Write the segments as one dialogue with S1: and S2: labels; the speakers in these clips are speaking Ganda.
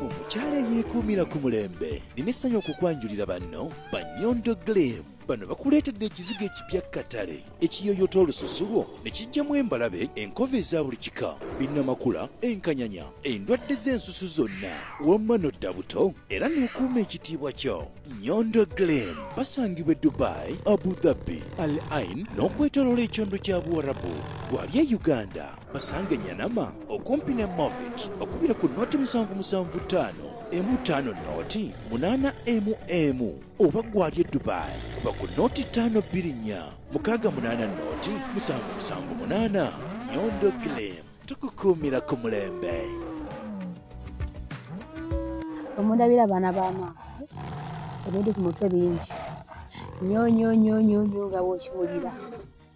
S1: Omukyala eyeekuumira ku mulembe nina essanyu okukwanjulira banno Banyondo Glam. Bano bakuleetedde ekizigo ekipya katale ekiyoyota olususu lwo ne kijjamu embalabe, enkova eza buli kika, binnamakula, enkanyanya, endwadde z'ensusu zonna, wamma n'odda buto era n'okuuma ekitiibwa kyo. Nyondo Glam basangibwa e Dubai, Abu Dhabi, Al Ain n'okwetooloola ekyondo kya Buwarabu. Gwali e Uganda basange Nyanama okumpi ne Movit okubira ku noti 775 M5 noti 8 oba gwali e Dubai kuba ku noti 524 680 noti 778. Nyondo Glam tukukuumira ku mulembe.
S2: Omundabira abaana b'amaama ebintu ku mutwe bingi nnyo nga bw'okiwulira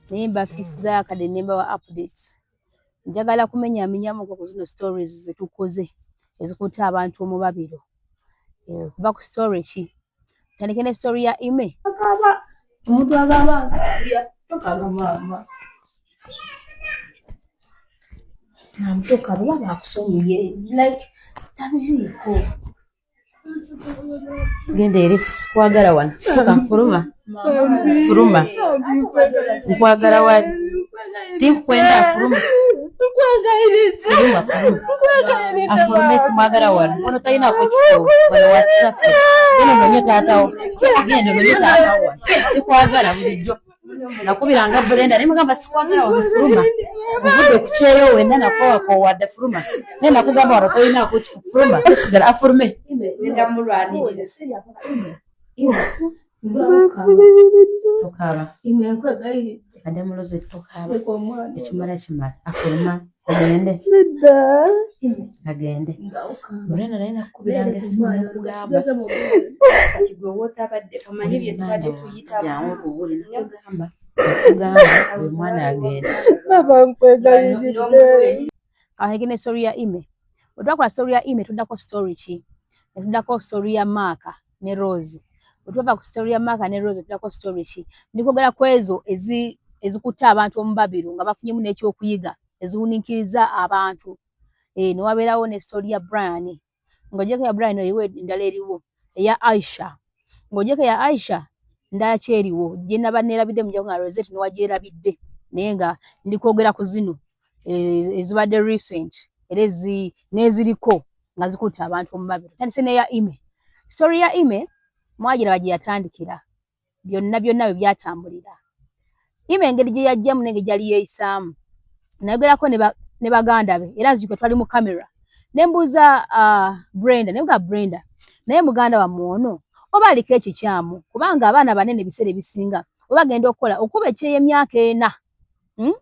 S2: naye mbafiisiza akadde ne mbawa updates. Njagala kumenyaamenyamu ku zino stories ze tukoze ezikutte abantu omubabiro. Kuva ku story ki? Tandike ne story ya Ime.
S3: Omuntu agamba tokaba maama. Namutoka baba bakusonyiye like tabiriiko.
S2: Genda eri kwagala wano. Kituka nfuluma. Furuma. Nkwagala wali. Tinkwenda furuma. Afurumesi mwagala wano. Ono talina kwekifuba. Wano wakitafu. Genda nonye taatawo. Genda nonye taatawo wano. Sikwagala bulijjo. Nakubiranga Brenda naye mugamba sikwagala wano furuma. Ovudde ku kyeyo wenna nakowako wadde furuma. Naye nakugamba wano talina kwekifuba. Sigala afurume. Tokaba. Ade muloze tokaba. Ekimala. Afuruma. Agende. Brenda naye nakubiranga esimu nakugamba.
S3: Kati gwe wootabadde omanyi bye tubadde tuyita.
S2: Jangu okuwulira nakugamba. Nakugamba bwe mwana agenda.
S3: Baba nkwegayiridde.
S2: Kahegene story ya Ime. Otwakola story ya Ime tuddako story ki? Tuddako story ya Maka ne Rose. Otwava ku story ya Maka ne Rose tuddako story ki? Ndikwogera ku ezo ezikutte abantu omubabiro nga bafunyemu n'ekyokuyiga eziwuniikiriza abantu. Ne wabeerawo ne story ya Brian. Ng'ogyeko ya Brian oyiwe endala eriwo eya Aisha. Ng'ogyeko ya Aisha ndala kyeriwo gye naba neerabidde mujja nga Rosette newagyerabidde naye nga ndikwogera ku zino ezibadde recent era n'eziriko nga zikutte abantu omubabiro. Tandise n'eya Ime. Story ya Ime mwagiraba gye yatandikira byonna bwe byatambulira. Ime engeri gye yajjamu n'engeri gyali yeeyisaamu nayogerako ne baganda be era nzijukira twali mu kamera ne mbuuza Brenda naye muganda wammwe ono oba aliko ekikyamu kubanga abaana banene ebiseera ebisinga oba agenda okukola okuba ekyeyo emyaka 4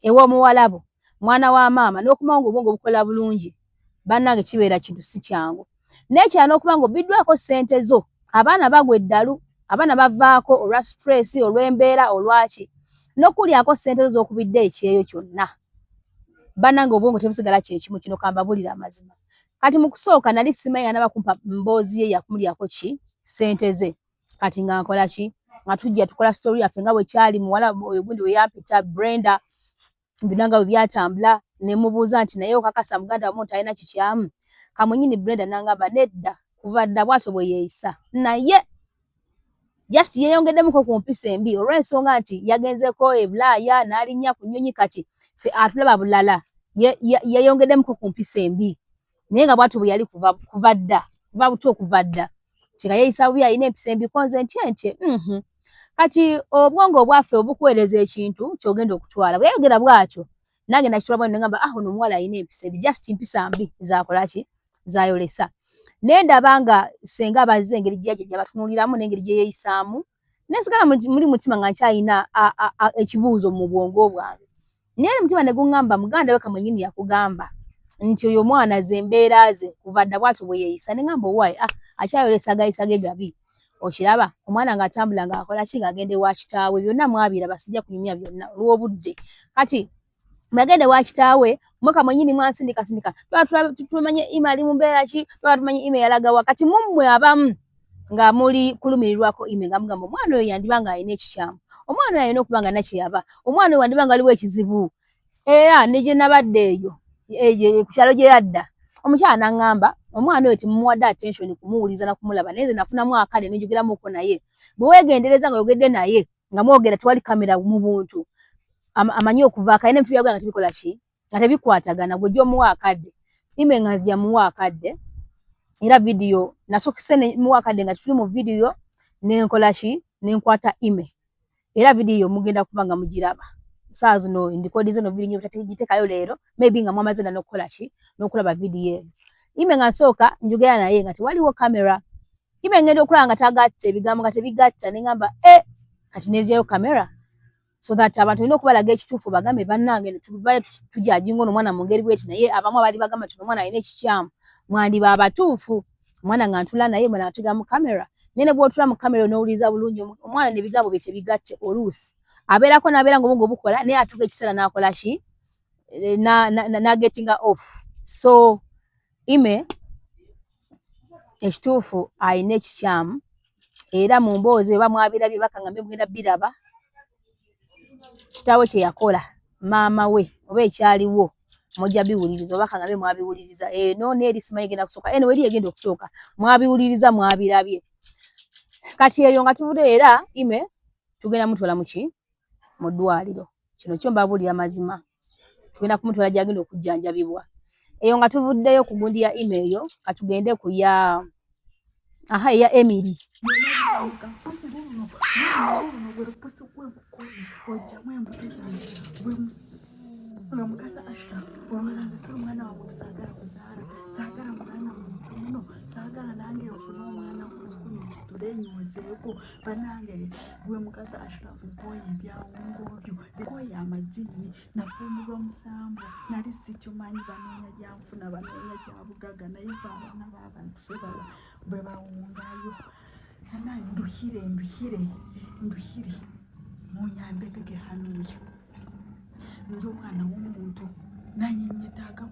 S2: ew'omuwalabo mwana wa maama n'okumawo ng'obwongo bukola bulungi bannange kibeera kintu si kyangu n'ekyano okuba ng'obbiddwako ssente zo abaana bagwa eddalu abaana bavaako olwa stress olw'embeera olwaki n'okulyako ssente zo z'okubidde ekyeyo kyonna bannange obwongo tebusigala kyekimu kino kambabulira amazima. Kati mu kusooka nali simanyi anaba kumpa mboozi ye yakumulyako ki ssente ze kati nga nkola ki nga tujja tukola story yaffe nga bwe kyali muwala oyo gundi we yampita Brenda binanga bwe byatambula ne mubuuza nti naye okakasa muganda wamu talina kikyamu kamwenyini Brenda n'angamba nedda kuva dda bw'atyo bwe yeeyisa naye just yeeyongeddemuko ku mpisa embi olw'ensonga nti yagenzeko e Bulaaya n'alinnya ku nnyonyi kati ffe atulaba bulala yeeyongeddemuko ku mpisa embi naye nga bw'atyo bwe yali kuva dda kuva buto okuva dda nga yeeyisa bubi alina empisa embi konze ntye kati obwongo obwaffe obukuweereza ekintu ky'ogenda okutwala bwe yayogera bw'atyo nange nakitwala bwe ngamba ono omuwala alina empisa embi just mpisa mbi zakola ki zayolesa nenda banga senga baze engeri gye batunuliramu n'engeri gye yeeyisaamu nesigala muri mutima nga nkyayina ekibuuzo mu bwongo bwange naye mutima ne gungamba muganda we kamwenyini yakugamba nti oyo mwana ze mbeera ze kuva dda bw'atyo bwe yeeyisa ne ngamba owaayi akyayolesa gayisa ge gabi okiraba omwana ng'atambula ng'akola ki ng'agende wa kitaawe byonna mwabiraba sijja kunyumya byonna olw'obudde kati bagende wa kitaawe mwaka mwenyini mwansindika tumanye imali mu mbeera ki tumanye ime yalaga wakati mummwe abamu nga muli kulumirirwako ime nga mugamba omwana oyo yandiba nga alina ekikyamu omwana oyo alina okuba nga nakyeyava omwana oyo wandiba nga aliwo ekizibu era ne gye nabadde eyo ku kyalo gye yadda omukyala n'aŋŋamba omwana oyo temumuwadde attention kumuwuliza na kumulaba naye nze nafunamu akade ne njogeramuko naye bwe weegendereza nga yogedde naye nga mwogera tewali kamera mu buntu amanyi okuva akayina ebitu byagwe nga tebikola ki nga tebikwatagana gwe gy'omuwa akadde ime nga nzija muwa akadde era vidiyo nasokise ne muwa akadde nga tuli mu vidiyo nenkola ki nenkwata ime era vidiyo mugenda kuba nga mugiraba saa zino ndikodi zino vidiyo gitekayo leero maybe nga mwamaze n'okukola ki n'okulaba vidiyo eyo ime nga nsooka njogera naye nga tewaliwo kamera ime ngenda okulaba nga tagatte ebigambo nga tebigatta ne ngamba kati neziyayo kamera so that abantu olina okubalaga ekituufu bagambe bannange tujajinga ono omwana mu ngeri bweti naye abamu abali bagamba nti omwana alina ekikyamu mwandiba abatuufu omwana nga ntula naye mwana atega mu kamera naye ne bw'otula mu kamera n'owuliriza bulungi omwana n'ebigambo bye tebigatte oluusi abeerako n'abeera ng'obwongo bukola naye atuuka ekiseera n'akola ki gettinga off so ime ekituufu alina ekikyamu era mu mboozi oba mwabirabye bakangambe mugenda biraba kitaawe kye yakola maama we oba ekyaliwo mujja biwuliriza oba kangambe mwabiwuliriza eno n'eri simanyi egenda kusooka eno eri egenda okusooka mwabiwuliriza mwabirabye kati eyo nga tuvudde era ime tugenda mutwala muki mu ddwaliro kino kyo mbabuulira mazima tugenda kumutwala gy'agenda okujjanjabibwa eyo nga tuvuddeyo ku gundi ya ime eyo katugende ku ya Emily
S4: Omukazi ashaka olowooza si omwana wa muntu saagala kuzaala saagala mwana munsi muno saagala nange ofuna omwana kuzikumi kisitule nyozeeko banange gwe mukazi ashirafu nkoye ebyawongoobyo nkoye amagini nafumbirwa musambwa nali sikimanyi banoonya gyanfuna banoonya gyabugaga naye fe abaana b'abantu fe bwe bawungayo anani nduhire munyambe begehanuuyo ndio mwana w'omuntu nanyemyetaaga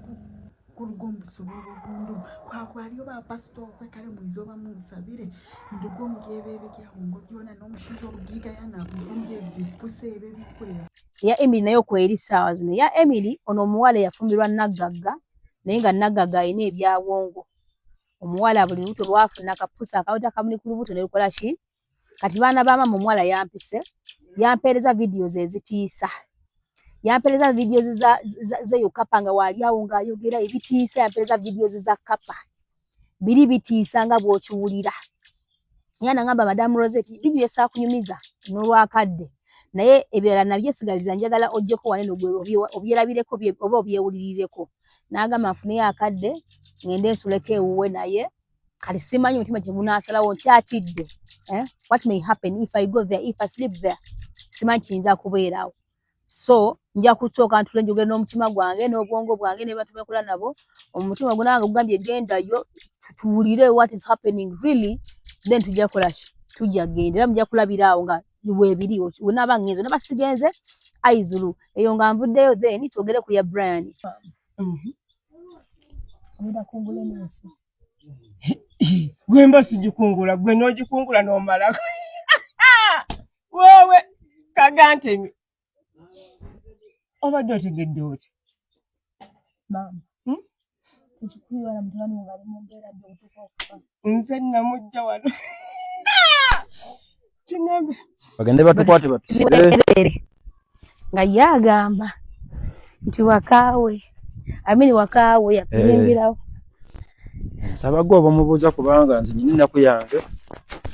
S4: kuruga omubusubi obubundu kwakwaliyo bapasito kwekale mwiza oba munsabire nduga omubyebe ebyahungo byona n'omushinja obugiga yanabugumye bipuse ebe bikwera
S2: ya Emily nayo kweri saawa zino ya Emily ono omuwala yafumbirwa Nagagga naye nga Nagagga alina ebyawongo omuwala buli lubuto lwafuna akapusa akawuta kamuli ku lubuto ne lukola ki kati baana bamaama omuwala yampise yampeereza videos ezitiisa yampeereza videos zeyo kapa nga wali awo ng'ayogera ebitiisa yampeereza videos za kapa biri bitiisa nga bw'okiwulira yana ngamba Madamu Rosette video yesaa kunyumiza n'olwakadde naye ebirala nabyesigaliza njagala ojjeko wane n'ogwe obyerabireko oba obyewulirireko n'agamba nfuneyo akadde ngende nsuleko ewuwe naye kati simanyi omutima kye munaasalawo nkyatidde what may happen if I go there if I sleep there simanyi kiyinza kubeerawo so nja kutoka ntule njogera n'omutima gwange n'obwongo bwange ne batumekula nabo omutima gunanga gugambye gendayo tuwulire what is happening really then tujja kola tujja genda era mujja kulabira awo nga bwebiri onaba ngenzo naba sigenze aizulu eyo nga nvuddeyo then twogere ku ya Brian Amida kungula nesi
S5: Gwemba sijikungula gwe nojikungula n'omala wewe kagantemi obadde otegedde oti
S2: mama tekikuyiwa na mutulani ngali mu mbeera gy'okutuuka okufa
S5: nze namujja wano kinembe
S6: bagende batukwate batusire
S2: nga yagamba nti wakaawe amini wakaawe yakuzimbirawo
S6: nsaba gwe bamubuuza kubanga nze nyini nnaku yange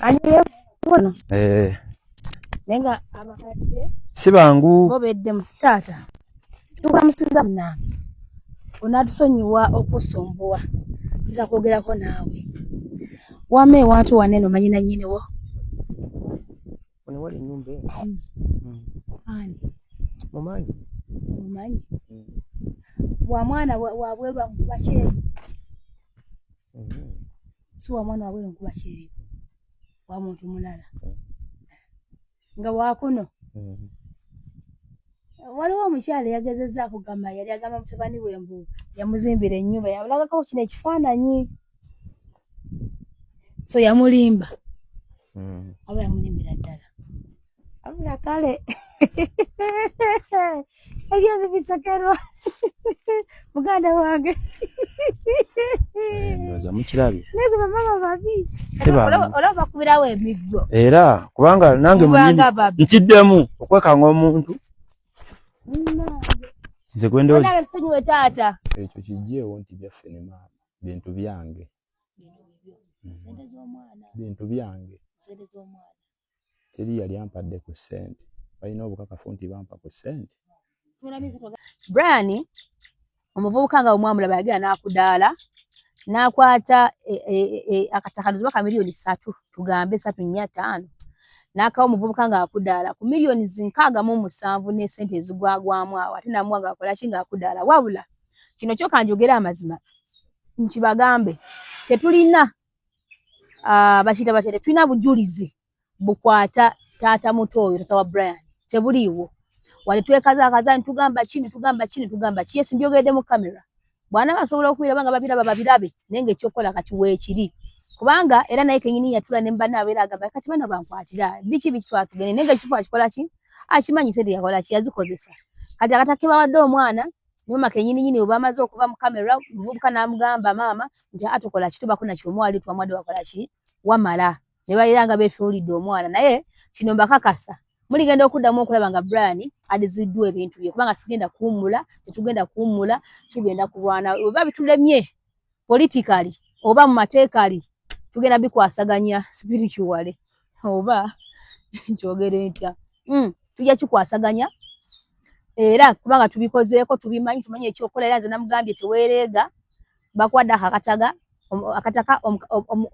S2: aniye wano nenga abakadde
S6: si bangu
S2: bobeddemu taata tukamusinza munange onatusonyiwa okusumbuwa nza kwogerako naawe. Wame watu wanene omanyi na nnyini wo?
S5: Wano wali ennyumba eno.
S2: Ani?
S5: Mumanyi?
S2: Mumanyi? Wa mwana wa bwerwa nkuba kyeyo. Si wa mwana wa bwerwa nkuba kyeyo. Wa muntu mulala. Nga wakuno. Waliwo omukyala yagezezzaako kugamba yali agamba mutabani we mbu yamuzimbira ennyumba yalagako kino ekifaananyi. So yamulimba. Aba yamulimbira ddala. Abula kale. Ebyo bibisakerwa. Muganda wange.
S6: Ndoza mukirabye.
S2: Nego bamama babi.
S6: Seba.
S2: Olaba kubirawo emiggo.
S6: Era kubanga nange munyini nkiddemu okwekanga omuntu. Nze gwendo.
S2: Ona nsonyiwe taata.
S6: Ekyo kijjeewo nti byaffe ne maama. Bintu byange.
S2: Sente z'omwana.
S6: Bintu byange.
S2: Sente z'omwana.
S6: Teri yali ampadde ku ssente. Balina obukakafu nti bampa ku ssente.
S2: Brian omuvubuka nga omwamulaba yagenda n'akudaala n'akwata akatakanuzi baka miliyoni 3 tugambe 3.5 n'akawa omuvubuka nga akudaala ku miliyoni 67 ne sente ezigwagwamu awo ate namwa nga akola ki ng'akudaala wabula kino kyo kanjogera amazima nkibagambe tetulina bakiyita batya tetulina bujulizi bukwata taata muto oyo taata wa Brian tebuliiwo wale twekazaakaza ntugamba ki yes mbyogedde mu kamera bwana basobola okubiraba nga babirabe nenge ekyokola kati weekiri kubanga era naye kenyini yatula ne mbana abeera agamba kati bana bankwatira biki twatugene nenge ekifu akikola ki akimanyi sente yakola ki yazikozesa kati akatake bawadde omwana nyuma kenyini nyini obamaze okuva mu kamera muvubuka namugamba maama nti atukola kituba kuna kyomwali twamwadde wakola ki wamala ne bayiranga befuulidde omwana naye kino mbakakasa muligenda okuddamu okulaba nga Brian adiziddwa ebintu bye kubanga sigenda kuwummula tetugenda kuwummula tugenda kulwana oba bitulemye politically oba mu mateekali tugenda bikwasaganya spiritually oba njogere ntya tujja kikwasaganya era kubanga tubikozeeko tubimanyi tumanyi ekyokola era nze namugambye teweereega bakwadde akataka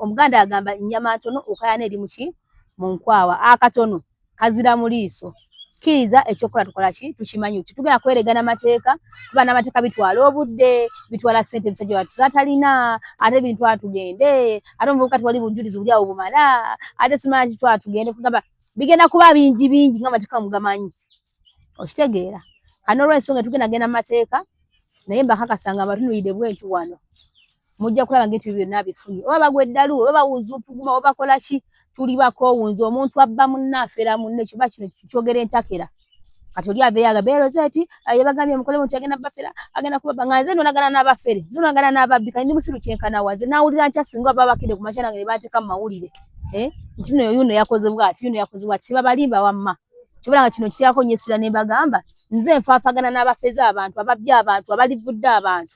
S2: omuganda agamba nnyama ntono okayana eri muki mu nkwawa akatono kazira mu liiso kiriza ekyokola tukola ki tukimanyi uti tugenda kweregana mateeka kuba n'amateeka bitwala obudde bitwala ssente musajja watu zatalina ate bintu atugende ate omuvubuka twali bujulizi buli awo bumala ate simanyi twatugende kugamba bigenda kuba bingi nga amateeka mugamanyi okitegeera kano olw'ensonga tugenda genda mateeka naye mbakakasanga abatunulidde bwenti wano mujja kulaba ng'ebintu byonna bifunye oba bagwa eddalu oba bawuza opuguma oba bakola ki tuli bakoowunza omuntu abba munne afeera munne kiba kino kyogera entakera kati oli aveeyaga beerozeti yabagambye mukole muti agenda bafera agenda kubaba nga nze nonagana n'abafere nze nonagana n'ababbi kandi ndi musiru kyenkana waze nawulira ntya singa baba bakidde ku makya nange ne bateeka mu mawulire nti yuno yakoze bwati yuno yakoze bwati babalimba wamma kibula nga kino kiryako nyesira ne bagamba nze nfaafagana n'abafeze abantu ababbi abantu abalivudde abantu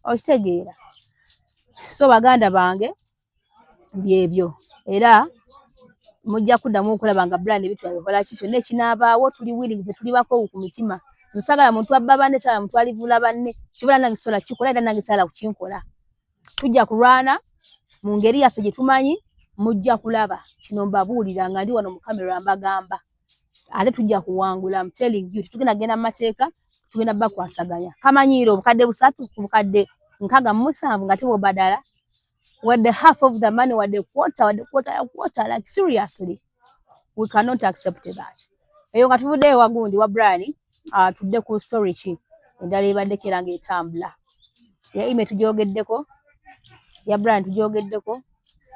S2: okitegeera so baganda bange byebyo era mujja kuddamu okulaba nga Brian ebitu abikola ki kyonna ekinaabaawo tuli willing tuli bako ku mitima nsagala muntu abba banne sala muntu alivula banne kibula nange sola kikola era nange sala kukinkola tujja kulwana mu ngeri yaffe gye tumanyi mujja kulaba kino mbabuulira nga ndi wano mu kamera mbagamba ate tujja kuwangula I'm telling you tugenda genda mu mateeka tugenda bakwasaganya kamanyiire obukadde 3 ku bukadde 67 nga tebo badala with the half of the money with the quarter like seriously we cannot accept that eyo nga tuvuddeyo wagundi wa Brian tudde ku story ki endala ebadde keranga etambula ya Ime tujogeddeko ya Brian tujogeddeko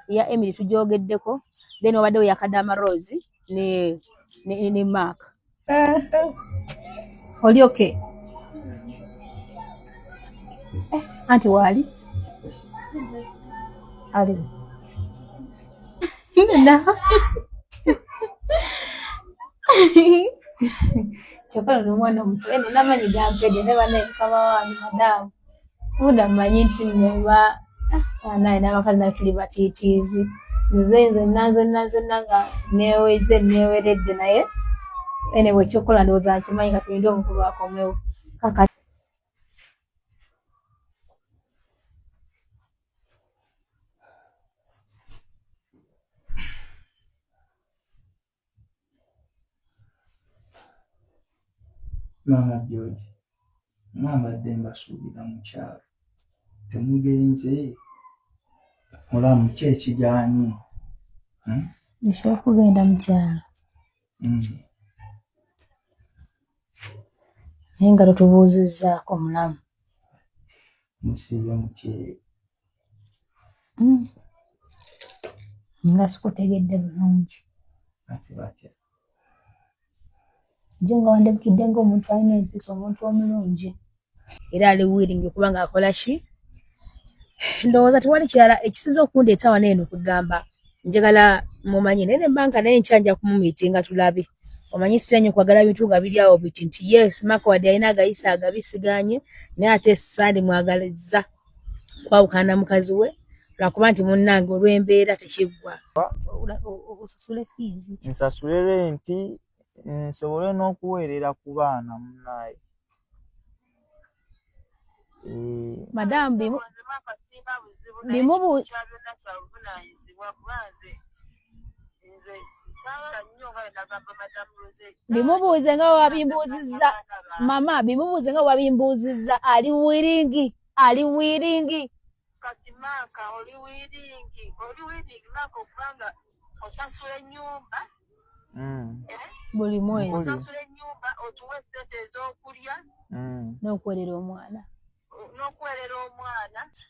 S2: ya Emily tujogeddeko then wabaddewo ya Kadama Rose ne Mark oli okay anti wali ali na chakala no mwana mtu eno namanyi gampede ne bana kama wani madamu muda manyi nti nyoba naye n'abakazi naye tuli batiitiizi nze nazo nanga neweredde naye anyway kyokola ndowooza nkimanyi katulinde omukulu akomewo kaka
S7: Mama George, mwambadde mbasuubira mu kyalo. Temugenze mulamu ki ekigaanyi?
S2: Nsobola kugenda mu kyalo. Naye nga totubuuzizzaako mulamu.
S7: Musiibye mutyeri.
S2: Nga sikutegedde bulungi.
S7: Ate batya.
S2: Nje nga wandebukidde ng'omuntu alina empisa, omuntu omulungi. Era ali willing kubanga akola ki? Ndowooza tewali kirala ekisinza okundeeta wano eno kugamba njagala mumanye naye ne banka naye nkyanja kumumiitinga tulabe. Omanyi sira nnyo kwagala bintu nga biri awo biti nti yes Maka wadde alina agayisa agabisiganye naye ate sandi mwagaliza kwawukana na mukazi we lwakuba nti munnange olw'embeera tekiggwa. Osasule fees.
S8: Nsasule renti nsobole n'okuweerera ku baana munnaye.
S2: Madam bimubuuze nga wabimbuuzizza mama, bimubuuze nga wabimbuuzizza ali wiringi
S9: kati Maka oli wiringi Maka okubanga osasula ennyumba
S2: buli mwezi,
S9: osasula ennyumba otuwe ssente ez'okulya
S2: n'okuweerera omwana.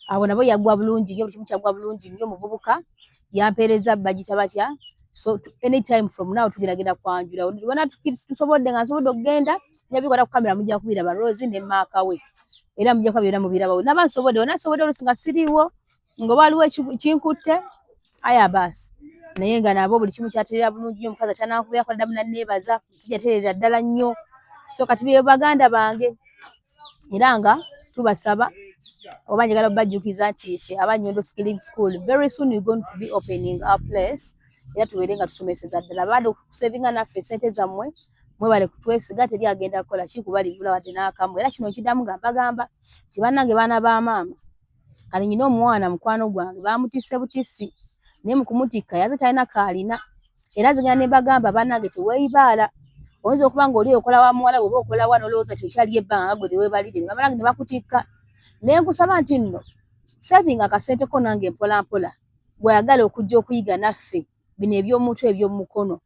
S9: Abo
S2: nabo yaggwa bulungi nnyo, buli kimu kyaggwa bulungi nnyo. Omuvubuka yampeereza bagita batya, so anytime from now tugeragenda kwanjula wona tusobodde nga nsobodde okugenda nyabikwata ku kamera mujja kubiraba Rose ne Maka we era mujja kubira mu birabawo n'abansobodde olusi nga siriiwo ngoba waliwo kinkutte aya basi naye nga nabo buli kimu kyatereera bulungi nnyo. Omukazi akyanankubira kola ddamu nanneebaza sijja tereera ddala nnyo. So kati bye baganda bange era nga tubasaba oba njagala bajjukiza nti ffe aba Nyondo Skilling School very soon we're going to be opening our place era tubeere nga tusomeseza ddala baada okusevinga naffe sente zammwe mwebale kutwesiga teri agenda kukola ki kubalivula wadde n'akamu. Era kino nkiddamu nga mbagamba nti bannange baana ba maama kale nyina omwana mukwano gwange baamutisse butisi naye mu kumutikka yaze talina kaalina era nze ngenda ne mbagamba bannange teweeyibaala. Oyinza okuba nga oli okola wa muwala bw'oba okola wa n'olowooza nti okyaliyo ebbanga nga gwe teweebalidde ne bamalanga ne bakutikka. Naye nkusaba nti nno saving akasente ko nange mpola mpola bw'ayagala okujja okuyiga naffe bino eby'omuntu eby'omukono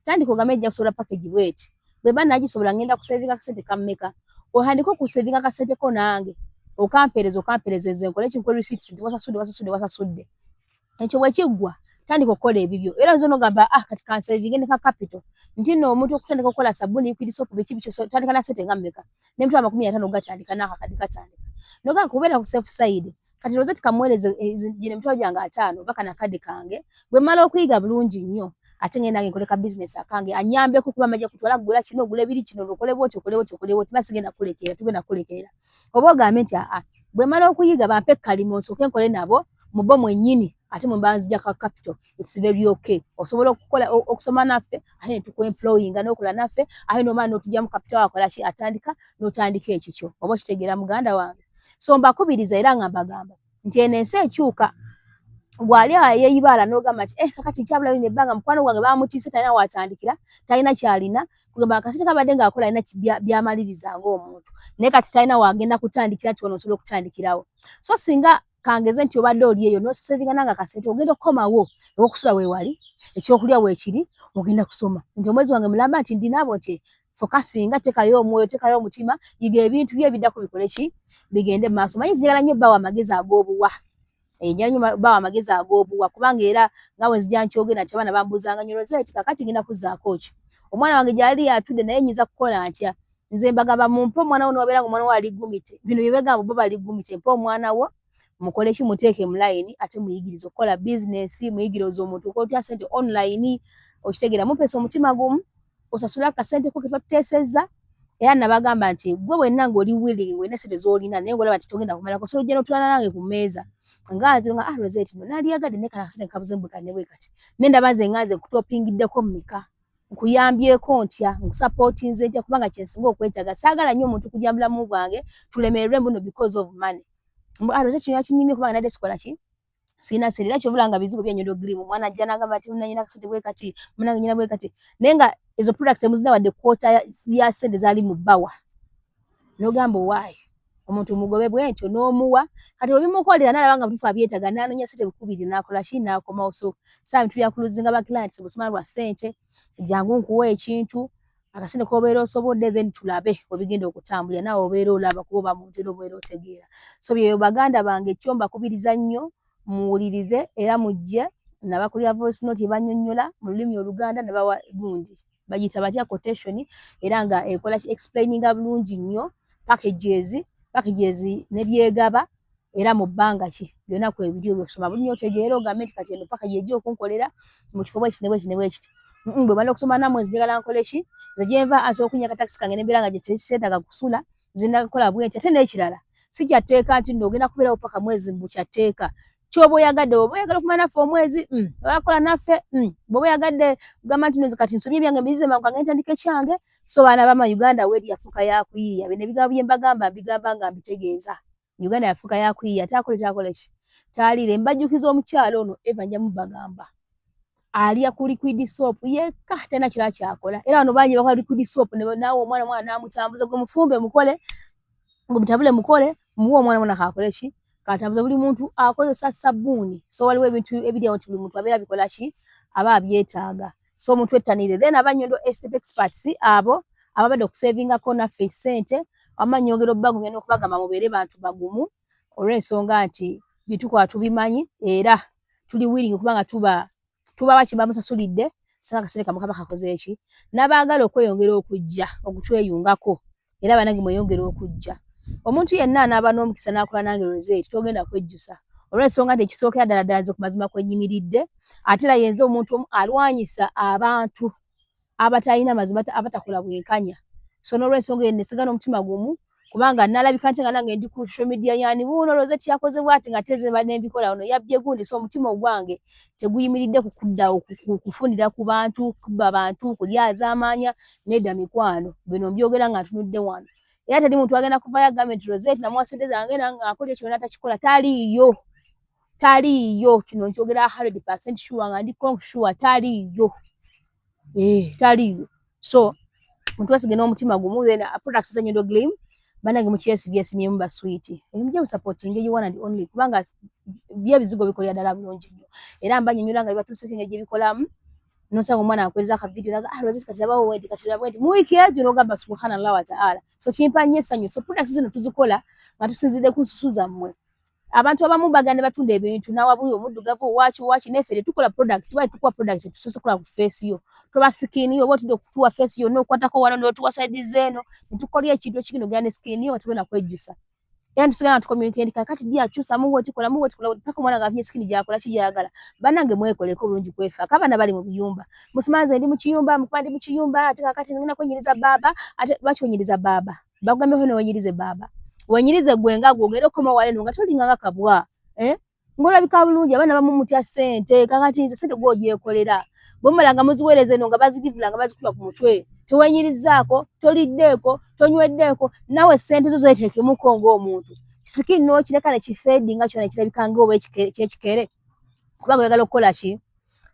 S2: tandika ogambe ejja kusobola package bweti bweba nagisobola ngenda kusevinga akasente kammeka ohandika okusevinga akasente ko nange okampeereza nkole kinkole receipts nti wasasudde ekyo bwekiggwa tandika okukola ebibyo. Era nzo nogamba kati kansevinge ne ka capital nti nno omuntu okutandika okukola sabuni liquid soap biki tandika na sente nga mmeka ne mtu 50 gatandika n'akakadi katandika noga kubeera ku safe side. Kati Rosette kamweleze jine mtu wajanga 5 baka na kadi kange bwe mala okuyiga bulungi nnyo ate ngenda nkole ka business akange anyambe ku kuba majja kutwala gula kino gule biri kino lokole bwoti basi genda kulekera tugenda kulekera oba ogambe nti bwe mala okuyiga bampe kalimo nsoke nkole nabo mubo mwennyini ate mumbanzija ka capital it's very okay osobola okukola okusoma naffe ate tuku employing n'okola naffe ate no mano tujja mu capital akola ki atandika n'otandika ekikyo oba kitegeera muganda wange. So mbakubiriza era nga mbagamba nti enensi ekyuka gwali yeeyibala n'ogamba nti kakati kyabula bino ebbanga mukwano gwange baamutiise talina watandikira talina kyalina kugamba akasente kabadde ng'akola alina byamaliriza ng'omuntu naye kati talina wagenda kutandikira nti wano osobola okutandikirawo. So singa kangeze nti obadde oli eyo n'osevinga nanga kasente ogenda okukomawo ewokusula weewali ekyokulya weekiri ogenda kusoma nti omwezi wange mulamba nti ndinaabo nti fokasinga tekayo omwoyo tekayo omutima yiga ebintu bye ebiddako bikole ki bigende mu maaso. Manyi njagala nnyo bawa amagezi ag'obuwa njagala nnyo bawa amagezi ag'obuwa kubanga era nga bwe nzija nkyogera nti abaana bambuuzanga nnyo Rosette kakati ngenda kuzzaako ki omwana wange gyali yatudde naye nyiza kukola ntya. Nze mbagamba mumpe omwana wo n'obeera nga omwana wo aligumite bino bye bagamba bo baligumite mpe omwana wo mukole ki muteeke mu line ate muyigirize okukola business muyigirize omuntu okotya sente online okitegeera mupesa omutima gumu osasula akasente ko ketuteesezza era nabagamba nti gwe wenna ng'oli willing wena sente z'olina naye ng'olaba nti togenda kumala ko solo jeno tulana nange ku mmeeza nga nze nga Rosette no nali yagadde ne kana kasente kabuze mbwe kane bwe kati nenda banze ngaze kutopingiddeko mmeka nkuyambyeko ntya nkusupportinze ntya kubanga kyensinga okwetaaga saagala nnyo omuntu kujambula mu bwange tulemerwe mbuno because of money. Rosette kino yakinyimye kubanga nadde sikola ki sina serira kyobulanga bizigo bya Nyondo Grim mwana ajja n'agamba ati nanyina kasente bwe kati munange nyina bwe kati naye nga ezo products emuzina wadde kwota ya sente zaali mu bbawa n'ogamba why omuntu mugobe bwentyo n'omuwa kati obimukolera n'alabanga butufu abyetaga n'anoonya ssente bukubiri n'akola ki n'akomawo so saa bintu byakuluzinga ba clients busima lwa ssente jangu nkuwa ekintu akasente k'obeera osobodde then tulabe obigenda okutambulira naawe obeera olaba kuba oba muntu era obeera otegeera so byeyo baganda bange ekyo mbakubiriza nnyo muwulirize era mujje nabakulira voice note bannyonnyola mu lulimi Oluganda ne bawa gundi bagiyita batya quotation era nga ekola explaininga bulungi nnyo packages ne byegaba era mu bbanga ki byonna ku ebiri byosoma bulungi otegeera ogambe nti kati eno package ejja okunkolera mu kifo bwekiti ne bwekiti bwe bala okusoma namwezi njagala nkole ki nze gyenva asobola okunyaka takisi kange n'embeera nga gye teziseetaga kusula zinakola bwenti ate n'ekirala si kyatteeka nti nno ogenda kubeerawo paka mwezi mbukyatteeka kyoba oyagadde oba oyagala okumala naffe omwezi oyakola naffe bw'oba oyagadde kugamba nti nno kati nsomye ebyange mbizize mangu kange ntandika ekyange so baana bama Uganda weeri yafuuka yakuyiiya bino ebigambo bye mbagamba mbigamba nga mbitegeeza Uganda yafuuka yakuyiiya taakole ki taaliire mbajjukiza omukyalo ono Eva njamu bagamba alya ku liquid soap yekka tena kirala kyakola era wano bangi bakola liquid soap naawe omwana n'amutambuza gwe mufumbe mukole gwe mutabule mukole muwe omwana kaakole ki katambuza buli muntu akozesa sabbuuni so waliwo ebintu ebiryawo nti buli muntu abeera bikola ki aba abyetaaga so omuntu ettanire then Abannyondo estate experts abo ababadde okusavingako naffe ssente amanyongero bagumya n'okubagamba mubeere bantu bagumu olw'ensonga nti byetukola tubimanyi era tuli willing kubanga tubawa kye bamusasulidde singa akasente kamu kaba kakoze eki n'abaagala okweyongera okujja okutweyungako era banange mweyongera okujja omuntu yenna anaaba n'omukisa n'akola nange result togenda kwejjusa olw'ensonga nti ekisookera ddala nze ku mazima kwennyimiridde ate era yenze omuntu omu alwanyisa abantu abatalina mazima abatakola bwenkanya so n'olw'ensonga eyo nesiga n'omutima gumu kubanga nalabika nti nga nange ndi ku social media yani buuno rozeti yakoze bwati nga tezeba n'embikola ono yabbye gundi so omutima ogwange teguyimiridde kukuddawo kufunira ku bantu kubba bantu kulyaza amaanya nedda mikwano bino mbyogera nga ntunudde wano era teri muntu agenda kuvayo agambe nti rozeti namuwa ssente zange nga akolye kyonna takikola taliiyo kino nkyogera 100% sure nga ndiko sure taliiyo taliiyo so muntu asige n'omutima gumu then products za Nnyondo Gleam banange mukyesibyemu baswiti mujje musupporting you one and only kubanga byebizigo bikolera ddala bulungi nnyo era mbanyonyola nga bibatuuseko engeri gye bikolamu nosanga omwana akweza ka video naga rozeti kati yabawo wendi mu wiiki ejo n'ogamba subhanallah wa ta'ala so kimpa nnyo essanyu so products zino tuzikola nga tusinzidde ku nsusu zammwe abantu abamu bagande batunda ebintu nawabuyo omuddugavu waaki neffe tukola product tuba tukuwa product tusoose kola ku face yo toba skin yo botudde kutuwa face yo n'okwatako wano n'otuwa side zeno nitukolya ekintu ekigenda ogenda ne skin yo tubena kwejjusa era tusigala tucommunicate kakati dia chusa mungu tikola paka omwana gavye skin gyakola kijagala banange mwekoleko bulungi kwefa kabana bali mu biyumba musimaze ndi mu kiyumba mukwandi mu kiyumba ate kakati ngina kwenyiriza baba ate lwakwenyiriza baba bagambe hono wenyirize baba wenyirize gwenga gwogera okoma wale nga tolinga ngakabwa ngola bikabulungi abana bamumutya ssente kakati nze ssente gwogyekolera bomalanga muziwereze no nga bazidivulanga bazikuba ku mutwe tewenyirizaako toliddeko tonyweddeeko nawe ssente zo zeteeke mukongo omuntu kisikini n'okireka ne kifeedi nga kyona kirabikanga oba ekyekikere kubanga oyagala okukola ki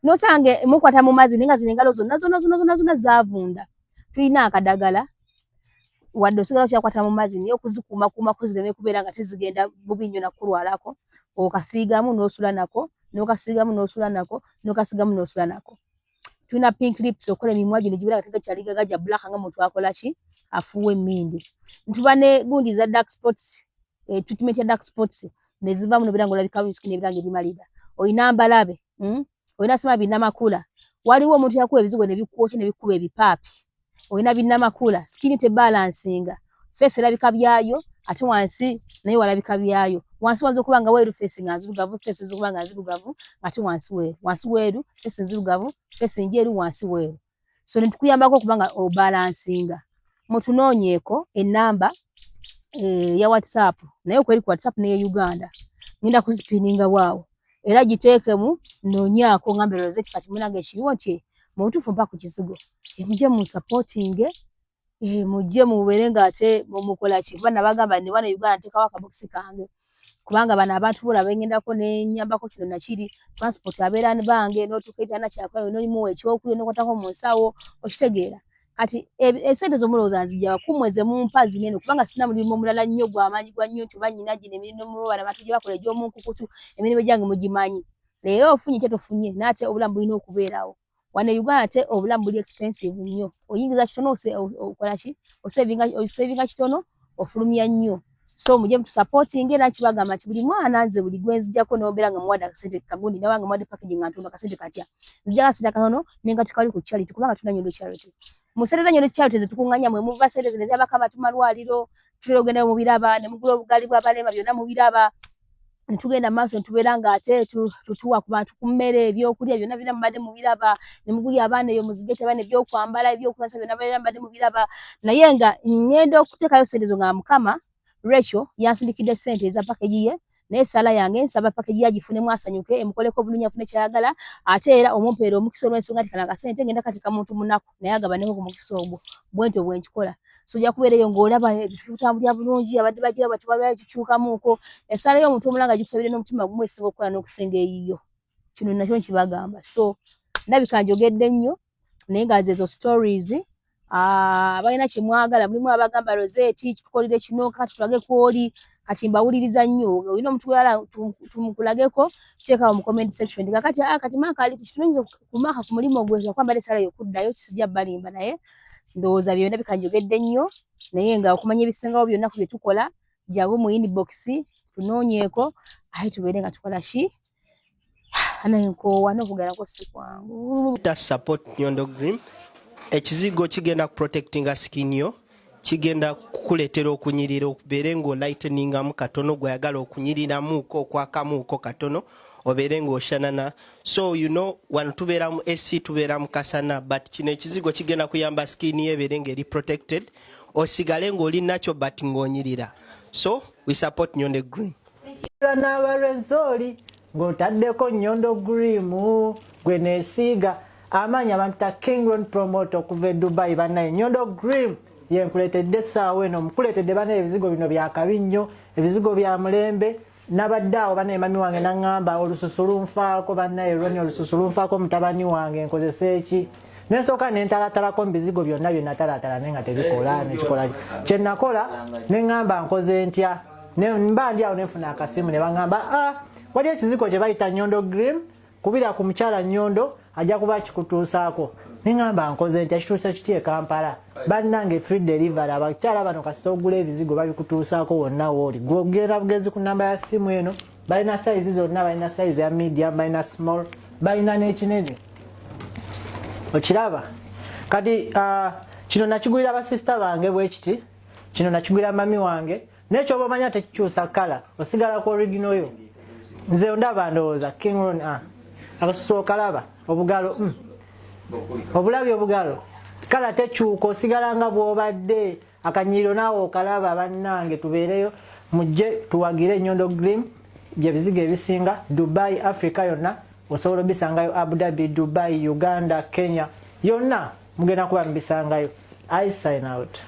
S2: nosange mukwata mu mazzi ninga zino engalo zonna zaavunda tulina akadagala wadde osigala okyakwata mu mazzi naye okuzikuumakuumako zireme kubeera nga tezigenda bubi nnyo nakulwalako okasiigamu n'osula nako n'okasiigamu n'osula nako n'okasiigamu n'osula nako tulina pink lips okola emimwa gyo ne gibeera nga tegakyaligaga gya black nga muntu akola ki afuuwa emmindi ntuba ne gundi za dark spots treatment ya dark spots ne zivaamu nobeera ng'olabika bulungi skin ebeera ng'erimalira olina mbalabe olina sima binnamakula waliwo omuntu yakuwa ebizigo ne bikwokya ne bikuba ebipaapi olina binnamakula skin tebalansinga face erabika byayo ate wansi naye walabika byayo wansi wazo okuba nga weeru face nga nzirugavu face zokuba nga nzirugavu ate wansi weeru face nzirugavu face njeru wansi weeru so netukuyambako okuba nga obalansinga mutunoonyeeko ennamba ya WhatsApp naye okweri ku WhatsApp neye Uganda ngenda kuzipininga waawo era giteekemu noonyaako ngambe rozeti kati munange ekiriwo nti mu butuufu mpa ku kizigo mujje mu supporting mujje mubeere nga ate mukola ki kuba nabagamba ne wano Uganda nteekawo akabokisi kange kubanga bano abantu bola bengendako nenyambako kino nakiri transport abeera bange n'otuuka ekitanda kyakola n'olimuwa ekyokulya n'okwatako mu nsawo okitegeera kati esente z'omulowooza nzija kumweze mumpa zinene kubanga sina mulimu mulala nnyo gw'amaanyi gwa nnyo nti banyina gino emirimu mubala batujja bakola egy'omunkukutu emirimu gyange mugimanyi leero ofunye kye tofunye n'ate obulamu bulina okubeerawo wano Uganda ate obulamu buli expensive nnyo oyingiza kitono okola ki osevinga kitono ofulumya nnyo so mujje mutusupporting era kibagamba nti buli mwana nze buli gwenzijjako n'obeera nga muwadde akasente kagundi nawe nga muwadde packaging nga ntunda akasente katya nzijja kasente katono nenga tikali ku charity kubanga tuna Nyondo charity musente za Nyondo charity zetukunganya mwe muva sente zine z'abaka batumalwaliro tutera ogenda mu biraba ne mugula obugali bw'abalema byonna mu biraba ntugenda maaso ntubeera nga ate tutuwa ku bantu ku mmere ebyokulya byonna bina mbadde mu biraba ne mugulya abaana eyo muzigete bane ebyokwambala ebyokulasa byonna mbadde mu biraba naye nga ngenda okuteekayo sente zo nga Mukama Rachel yansindikidde sente eza package ye naye sala yange nsaba package yagifune mwasanyuke emukoleko bulungi afune kyayagala ate era omumpeera omukisa olw'ensonga nti kana akasente ngenda katika muntu munaku naye agabaneko ku mukisa ogwo bwentyo bwenkikola so ojja kubeerayo ng'olaba tutambulira bulungi abadde bagira bati balwayo tukyukamuuko esala y'omuntu omulanga gikusabire n'omutima gumu esinga okukola n'okusinga eyiyo kino nakyo nkibagamba so ndabika njogedde nnyo naye nga zezo stories balina kyemwagala mulimu abagamba Rosette tukolere kino kati tulage kwoli kati mbawuliriza nnyo olina omuntu gwala tumukulageko teekawo mu comment section kati kati Maka ali kukitunyiza ku Maka ku mulimu gwe yakwamba lesala yokuddayo kisijja balimba naye ndowooza byonna bikanjogedde nnyo naye nga okumanya ebisingawo byonna ku bye tukola jangu mu inbox tunoonyeeko aye tubeere nga tukola ki anayenkoowa n'okugerako si kwangu
S10: support Nyondo Green ekizigo kigenda protectinga skin yo kigenda kukuletera okunyirira okubeere ng'olighteningamu katono gwayagala okunyiriramuuko okwakamuuko katono obeere ng'oshanana so you know wano tubeera mu AC tubeera mu kasana but kino ekizigo kigenda kuyamba skin yo ebeere ng'eri protected osigale ng'oli nakyo but ng'onyirira so we support Nyondo Green
S11: n'abalwezooli ng'otaddeko Nyondo Green gwe neesiiga amanya abantu ta Kingron promoter okuva Dubai banaye Nyondo Green yenkuletedde saawa eno mukuletedde banaye ebizigo bino bya kabi nnyo ebizigo bya mulembe nabaddawo banaye mami wange nangamba olususu lunfaako banaye Ronnie olususu lunfaako mutabani wange nkozesa eki nensooka nentalatalako mu bizigo byonna bye natalatala naye nga tebikola nekikola kye nakola ne ngamba nkoze ntya mba ndi awo nenfuna akasimu ne bangamba wali ekizigo kye bayita Nyondo Green kubira ku mukyala Nyondo ajja kuba kikutuusaako nengamba nkoze nti akituusa kiti e Kampala bannange free delivery abakyala bano kasita ogula ebizigo babikutuusaako wonna wooli gwogera bugezi ku namba ya simu eno balina size zonna balina size ya medium balina small balina n'ekinene okiraba kati kino nakigulira basista bange bwe kiti kino nakigulira mami wange nekyoba omanya tekikyusa kala osigala ku original yo nze ndaba ndowooza Kingron akasusu okalaba obugalo obulabi obugalo kala tekyuka osigala nga bw'obadde akanyiriro naawe okalaba bannange tubeereyo mujje tuwagire Nyondo Green bye bizigo ebisinga Dubai Africa yonna osobola obisangayo Abu Dhabi Dubai Uganda Kenya yonna mugenda kuba mubisangayo I sign out.